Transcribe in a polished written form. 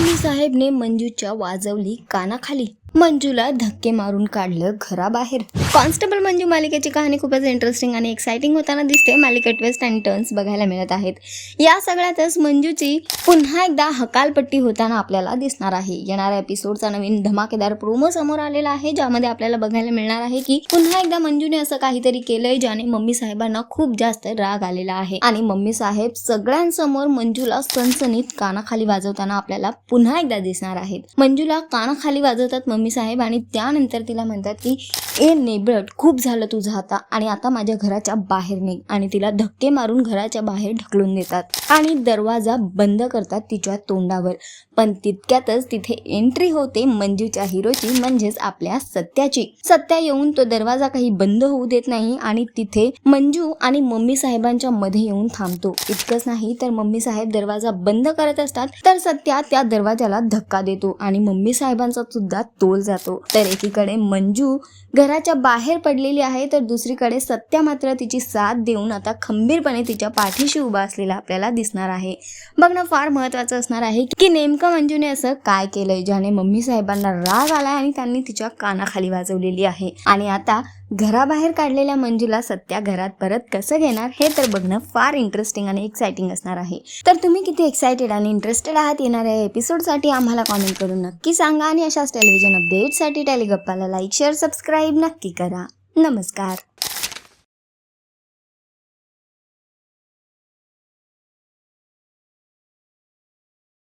Mummy साहेबने मंजूच्या वाजवली कानाखाली, मंजूला धक्के मारून काढलं घराबाहेर। कॉन्स्टेबल मंजू मालिकेची कहाणी खूपच इंटरेस्टिंग आणि एक्साइटिंग होताना दिसते। मालिकेत ट्विस्ट अँड टर्न्स बघायला मिळत आहेत। या सगळ्यातच मंजूची पुन्हा एकदा हकालपट्टी होताना आपल्याला दिसणार आहे। येणाऱ्या एपिसोडचा नवीन धमाकेदार प्रोमो समोर आलेला आहे, ज्यामध्ये आपल्याला बघायला मिळणार आहे की पुन्हा एकदा मंजूने असं काहीतरी केलंय ज्याने मम्मी साहेबांना खूप जास्त राग आलेला आहे आणि मम्मी साहेब सगळ्यांसमोर मंजूला सनसनीत कानाखाली वाजवताना आपल्याला पुन्हा एकदा दिसणार आहेत। मंजूला कानाखाली वाजवतात मम्मी साहेब आणि त्यानंतर तिला म्हणतात की ए नेबरट, खूप झालं तुझं आता, आणि आता माझ्या घराच्या बाहेर निघ, आणि तिला धक्के मारून घराच्या बाहेर ढकलून देतात आणि दरवाजा बंद करतात तिच्या तोंडावर। पण तितक्यातच तिथे एंट्री होते मंजूच्या हिरोची, म्हणजेच आपल्या सत्याची। सत्या येऊन तो दरवाजा काही बंद होऊ देत नाही आणि तिथे मंजू आणि मम्मी साहेबांच्या मध्ये येऊन थांबतो। इतकंच नाही तर मम्मी साहेब दरवाजा बंद करत असतात तर सत्या त्या दरवाजाला धक्का देतो आणि मम्मी साहेबांचा सुद्धा तोल जातो। तर एकीकडे मंजू घराच्या बाहेर पडलेली आहे तर दुसरीकडे सत्या मात्र तिची साथ देऊन आता खंबीरपणे तिच्या पाठीशी उभा असलेला आपल्याला दिसणार आहे। बघणं फार महत्त्वाचं असणार आहे की नेमकं मंजूने असं काय केलंय ज्याने मम्मी साहेबांना राग आलाय आणि त्यांनी तिच्या कानाखाली वाजवलेली आहे, आणि आता घराबाहेर काढलेल्या मंजूला सत्या घरात परत कसं घेणार हे तर बघणं फार इंटरेस्टिंग आणि एक्साइटिंग असणार आहे। तर तुम्ही किती एक्साइटेड आणि इंटरेस्टेड आहात येणाऱ्या एपिसोडसाठी आम्हाला कमेंट करून नक्की सांगा, आणि अशाच टेलिव्हिजन अपडेटसाठी टेलिगप्पाला लाईक, शेअर, सबस्क्राईब नक्की करा। नमस्कार।